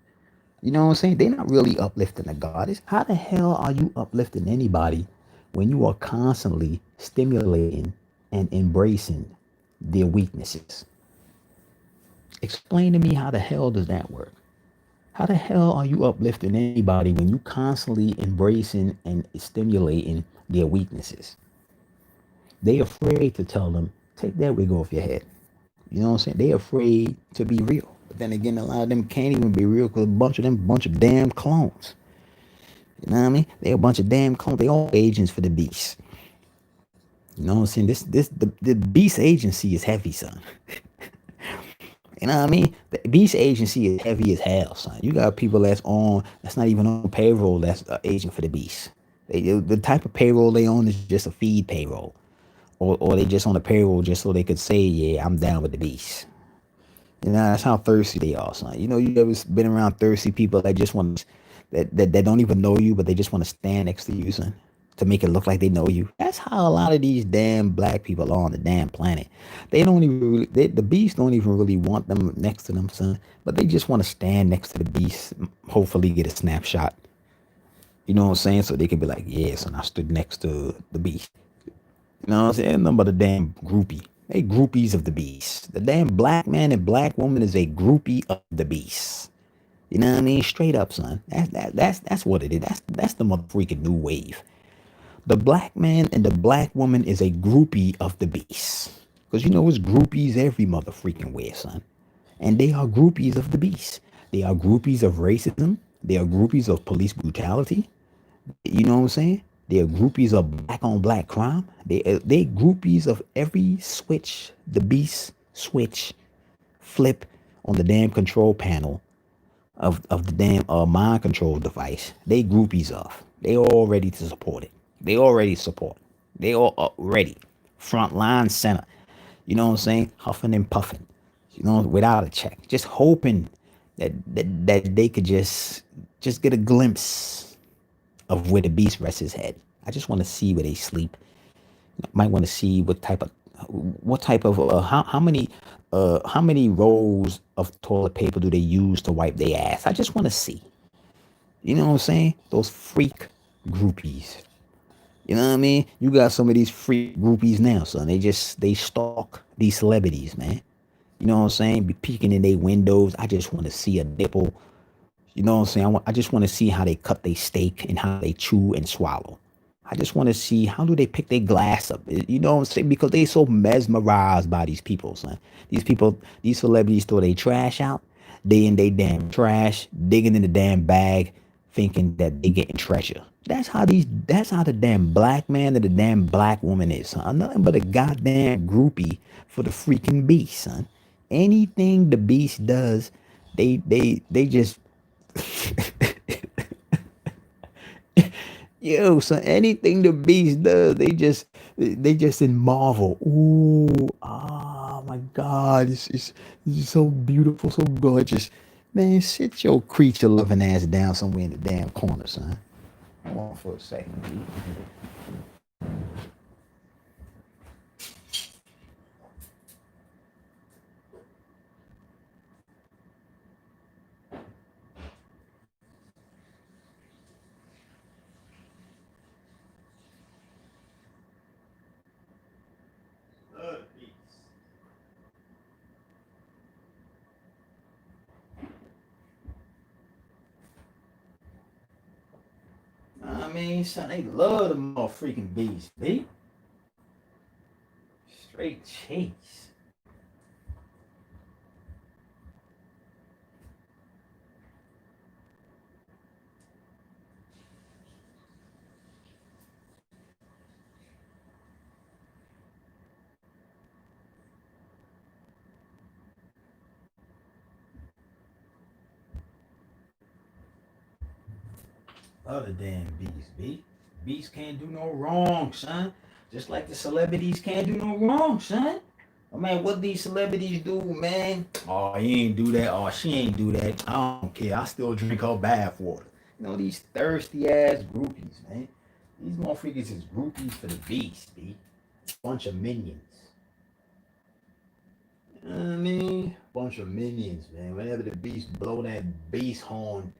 You know what I'm saying? They're not really uplifting the goddess. How the hell are you uplifting anybody when you are constantly stimulating and embracing their weaknesses? Explain to me, how the hell does that work? How the hell are you uplifting anybody when you constantly embracing and stimulating their weaknesses? They afraid to tell them, take that wig off your head. You know what I'm saying? They afraid to be real. But then again, a lot of them can't even be real because a bunch of them, bunch of damn clones. You know what I mean? They a bunch of damn clones. They all agents for the beast. You know what I'm saying? The beast agency is heavy, son. You know what I mean? The beast agency is heavy as hell, son. You got people that's not even on payroll that's agent for the beast. The type of payroll they on is just a feed payroll. Or they just on the payroll just so they could say, yeah, I'm down with the beast. You know, that's how thirsty they are, son. You know, you ever been around thirsty people that just want that don't even know you, but they just want to stand next to you, son, to make it look like they know you. That's how a lot of these damn black people are on the damn planet. They don't even really, the beast don't even really want them next to them, son. But they just want to stand next to the beast, hopefully get a snapshot. You know what I'm saying? So they can be like, yeah, son, I stood next to the beast. You know what I'm saying? Nothing but a damn groupie. They groupies of the beast. The damn black man and black woman is a groupie of the beast. You know what I mean? Straight up, son. That's what it is. That's the motherfucking new wave. The black man and the black woman is a groupie of the beast. Cause you know it's groupies every motherfucking where, son. And they are groupies of the beast. They are groupies of racism. They are groupies of police brutality. You know what I'm saying? They're groupies of black on black crime. They groupies of every switch the beast switch flip on the damn control panel of the damn mind control device. They groupies of. They all ready to support it. They already support. They all ready. Front line center. You know what I'm saying? Huffing and puffing. You know, without a check. Just hoping that they could just get a glimpse of where the beast rests his head. I just want to see where they sleep. Might want to see what type of how many rolls of toilet paper do they use to wipe their ass. I just want to see. You know what I'm saying? Those freak groupies. You know what I mean? You got some of these freak groupies now, son. They stalk these celebrities, man. You know what I'm saying? Be peeking in their windows. I just want to see a nipple. You know what I'm saying? I just want to see how they cut their steak and how they chew and swallow. I just want to see how do they pick their glass up. You know what I'm saying? Because they so mesmerized by these people, son. These people, these celebrities throw their trash out. They in they damn trash, digging in the damn bag, thinking that they getting treasure. That's how the damn black man and the damn black woman is, son. Nothing but a goddamn groupie for the freaking beast, son. Anything the beast does, they just yo, so anything the beast does, they just in marvel. Ooh, oh my God, it's so beautiful, so gorgeous. Man, sit your creature loving ass down somewhere in the damn corner, son. Hold on for a second. I mean, son, they love the motherfucking beast, B. Straight chase. Other damn beast, B. Beast can't do no wrong, son. Just like the celebrities can't do no wrong, son. Oh, man, what these celebrities do, man? Oh, he ain't do that. Oh, she ain't do that. I don't care. I still drink her bath water. You know, these thirsty ass groupies, man. These motherfuckers is groupies for the beast, B. Bunch of minions. You know what I mean? Bunch of minions, man. Whenever the beast blow that beast horn,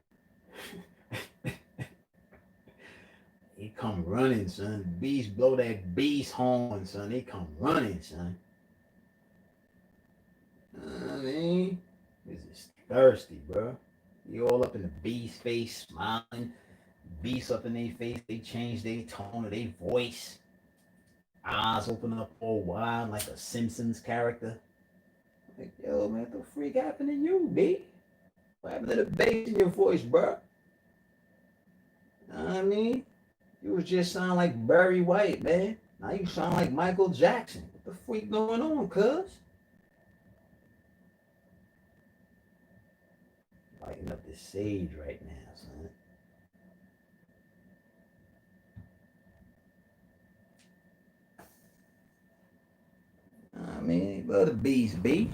they come running, son. Beast blow that beast horn, son. They come running, son. You know what I mean? This is thirsty, bro. You all up in the beast face, smiling. Beast up in their face. They change their tone of their voice. Eyes open up all wide like a Simpsons character. Like, yo, man, what the freak happened to you, B? What happened to the bass in your voice, bro? You know what I mean? You was just sound like Barry White, man. Now you sound like Michael Jackson. What the freak going on, cuz? Lighting up this sage right now, son. You know what I mean? Love the beast, B.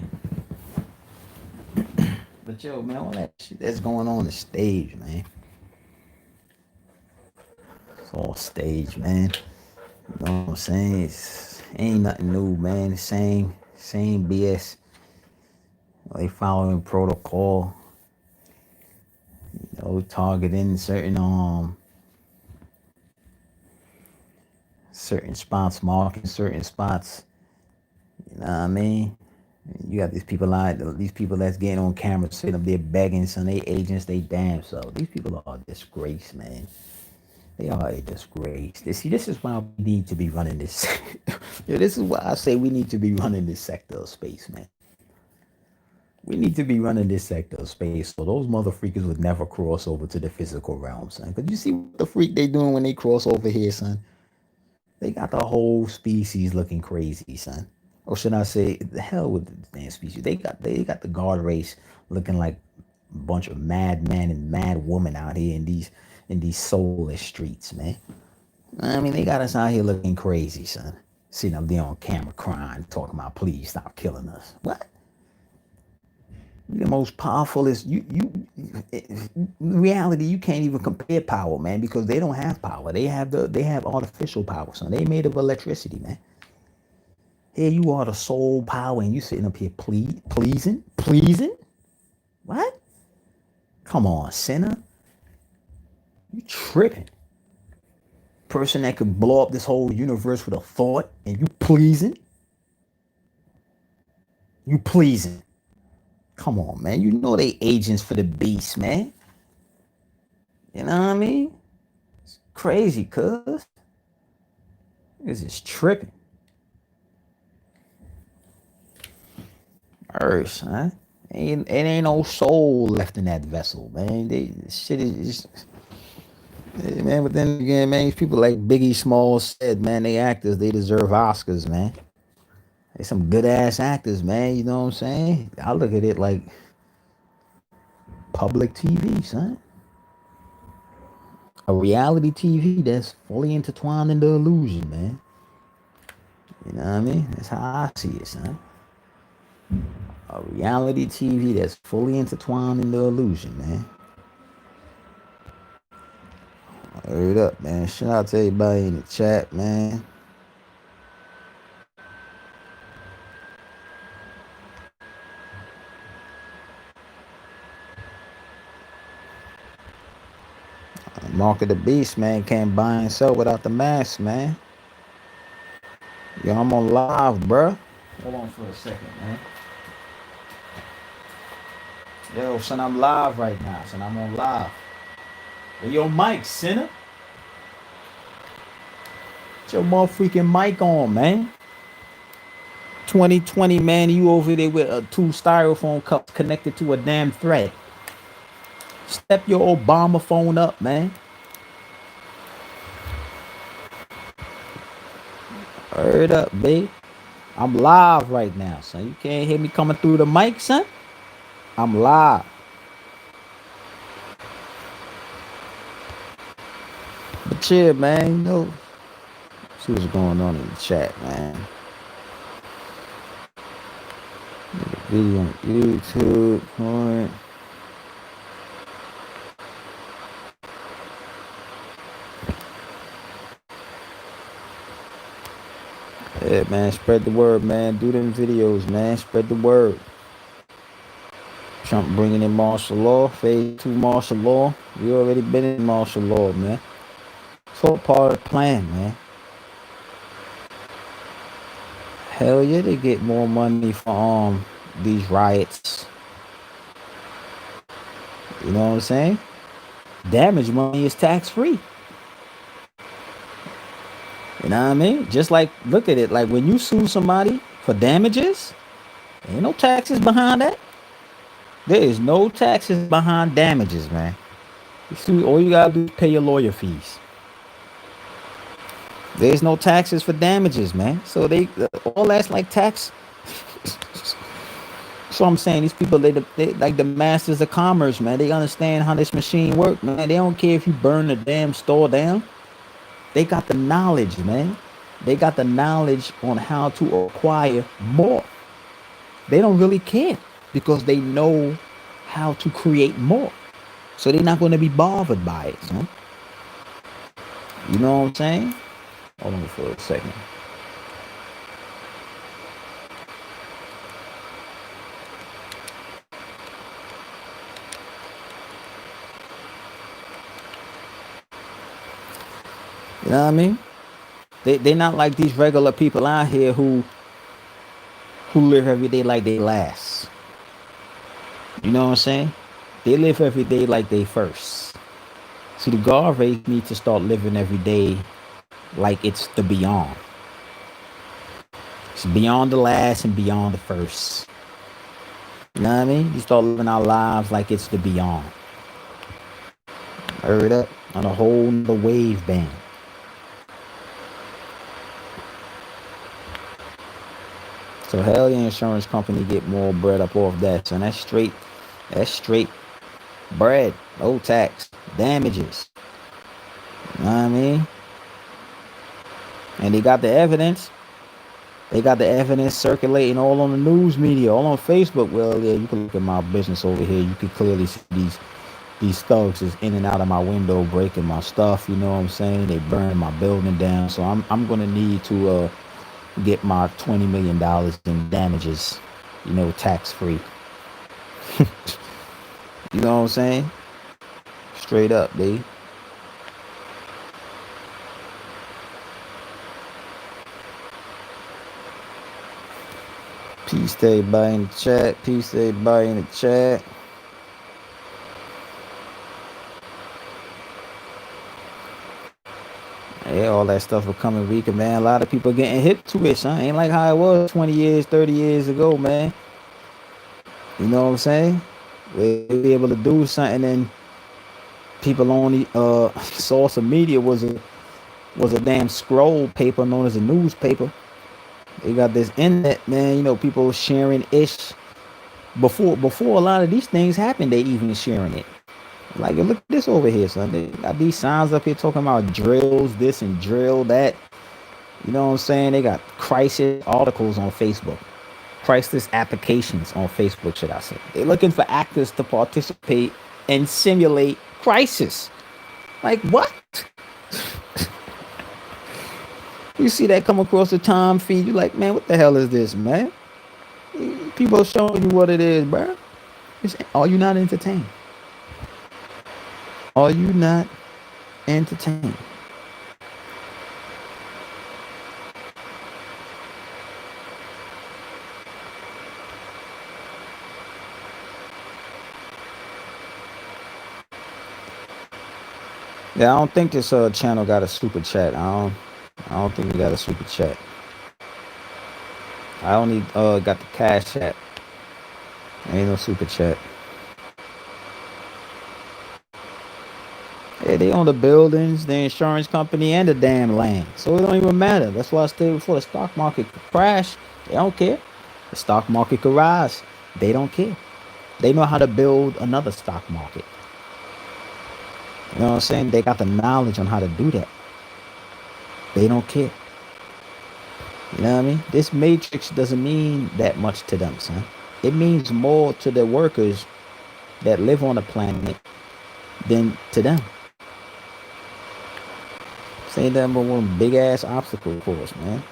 But yo, man, all that shit that's going on the stage, man. It's all stage, man. You know what I'm saying? Ain't nothing new, man. The same BS. They following protocol. You know, targeting certain spots, marking certain spots. You know what I mean? You got these people that's getting on camera sitting up there begging, son. They agents, they damn so. These people are a disgrace, man. They are a disgrace. This is why we need to be running this. This is why I say we need to be running this sector of space, man. We need to be running this sector of space so those mother freakers would never cross over to the physical realm, son. Cause you see what the freak they doing when they cross over here, son? They got the whole species looking crazy, son. Or should I say, the hell with the damn species? They got the guard race looking like a bunch of madmen and mad women out here in these soulless streets, man. I mean, they got us out here looking crazy, son. Sitting up there on camera crying, talking about please stop killing us. What? The most powerful is in reality, you can't even compare power, man, because they don't have power. They have artificial power, son. They made of electricity, man. Here you are, the soul power, and you sitting up here pleasing. What? Come on, sinner. You tripping. Person that could blow up this whole universe with a thought, and you pleasing. You pleasing. Come on, man. You know they agents for the beast, man. You know what I mean? It's crazy, cuz. This is tripping. Earth, huh? It ain't no soul left in that vessel, man. Shit is just, man. But then again, man, these people like Biggie Smalls said, man, they actors, they deserve Oscars, man. They some good ass actors, man. You know what I'm saying? I look at it like public TV, son. A reality TV that's fully intertwined in the illusion, man. You know what I mean? That's how I see it, son. A reality TV that's fully intertwined in the illusion, man. Word up, man. Shout out to everybody in the chat, man. Mark of the Beast, man, can't buy and sell without the mask, man. Yo, I'm on live, bruh. Hold on for a second, man. Yo, son, I'm live right now, son. I'm on live. Where your mic, sinner? Get your motherfucking mic on, man. 2020, man, you over there with two styrofoam cups connected to a damn thread. Step your Obama phone up, man. Word up, babe. I'm live right now, son. You can't hear me coming through the mic, son? I'm live. But yeah, man, you know, see what's going on in the chat, man. Video on YouTube, point. Yeah, man. Spread the word, man. Do them videos, man. Spread the word. Trump bringing in martial law, phase 2 martial law. We already been in martial law, man. It's all part of the plan, man. Hell yeah, they get more money from these riots. You know what I'm saying? Damage money is tax free. You know what I mean? Just like, look at it. Like when you sue somebody for damages, ain't no taxes behind that. There is no taxes behind damages, man. You sue, all you gotta do is pay your lawyer fees. There's no taxes for damages, man. So they all that's like tax. So I'm saying these people, they like the masters of commerce, man. They understand how this machine works, man. They don't care if you burn the damn store down. They got the knowledge, man. They got the knowledge on how to acquire more. They don't really care because they know how to create more. So they're not going to be bothered by it, man. You know what I'm saying? Hold on for a second. You know what I mean? They're not like these regular people out here who live every day like they last. You know what I'm saying? They live every day like they first. See, the guard race need to start living every day like it's the beyond. It's beyond the last and beyond the first. You know what I mean? You start living our lives like it's the beyond. Heard up on a whole nother wave band. So hell yeah, insurance company get more bread up off that. So that's straight bread, no tax, damages. You know what I mean? And they got the evidence. They got the evidence circulating all on the news media, all on Facebook. Well, yeah, you can look at my business over here. You can clearly see these thugs is in and out of my window, breaking my stuff. You know what I'm saying? They burning my building down. So I'm gonna need to get my $20 million in damages, you know, tax free. You know what I'm saying? Straight up, dude. Peace to everybody in the chat. Peace to everybody in the chat. Yeah, all that stuff becoming weaker, man. A lot of people getting hip to it, son. Ain't like how it was 20 years, 30 years ago, man. You know what I'm saying? We'll be able to do something, and people only source of media was a damn scroll paper known as a newspaper. They got this internet, man. You know, people sharing ish. Before a lot of these things happened, they even sharing it. Like, look at this over here, son. They got these signs up here talking about drills, this and drill that. You know what I'm saying? They got crisis articles on Facebook. Crisis applications on Facebook, should I say. They're looking for actors to participate and simulate crisis. Like, what? You see that come across the time feed, you're like, man, what the hell is this, man? People are showing you what it is, bro. Are you not entertained? Are you not entertained? Yeah, I don't think this channel got a super chat. I don't think we got a super chat. I only got the cash app. Ain't no super chat. Yeah, they own the buildings, the insurance company, and the damn land. So it don't even matter. That's why I stayed before the stock market could crash. They don't care. The stock market could rise. They don't care. They know how to build another stock market. You know what I'm saying? They got the knowledge on how to do that. They don't care. You know what I mean? This matrix doesn't mean that much to them, son. It means more to the workers that live on the planet than to them. Say that but one big ass obstacle course, man.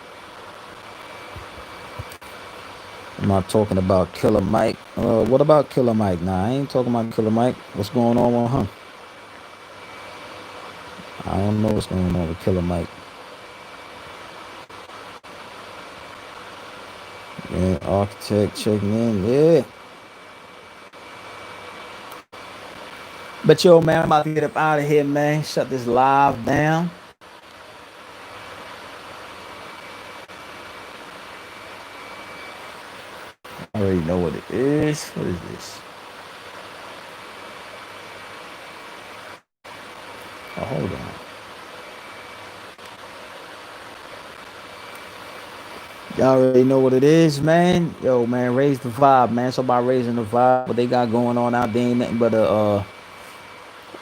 I'm not talking about Killer Mike. What about Killer Mike? Nah, I ain't talking about Killer Mike. What's going on with him? I don't know what's going on with Killer Mike. Yeah, architect checking in. Yeah. But yo, man, I'm about to get up out of here, man. Shut this live down. I already know what it is. What is this? Oh, hold on. Y'all already know what it is, man. Yo, man, raise the vibe, man. It's about raising the vibe. What they got going on out there ain't nothing but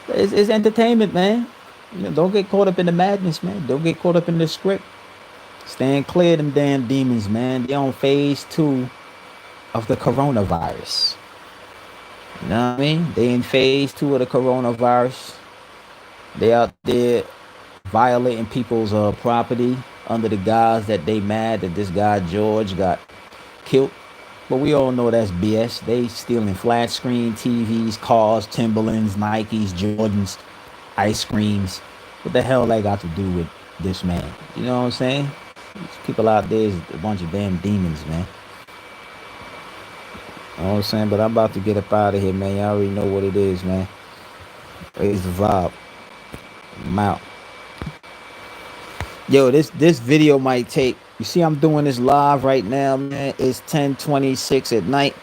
it's entertainment, man. You know, don't get caught up in the madness, man. Don't get caught up in the script. Stand clear of them damn demons, man. They on phase 2 of the coronavirus. You know what I mean? They in phase 2 of the coronavirus. They out there violating people's property under the guise that they mad that this guy George got killed. But we all know that's BS. They stealing flat screen TVs, cars, Timberlands, Nikes, Jordans, ice creams. What the hell they got to do with this man? You know what I'm saying? These people out there is a bunch of damn demons, man. You know what I'm saying? But I'm about to get up out of here, man. Y'all already know what it is, man. Raise the vibe. I'm out. Yo, this video might take. You see, I'm doing this live right now, man. It's 10:26 at night.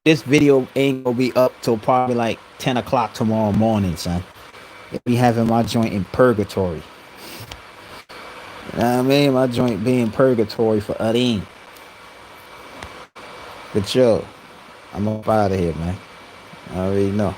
This video ain't gonna be up till probably like 10 o'clock tomorrow morning, son. Be having my joint in purgatory. You know what I mean? My joint being purgatory for Adin. But yo, I'm up out of here, man. I already know.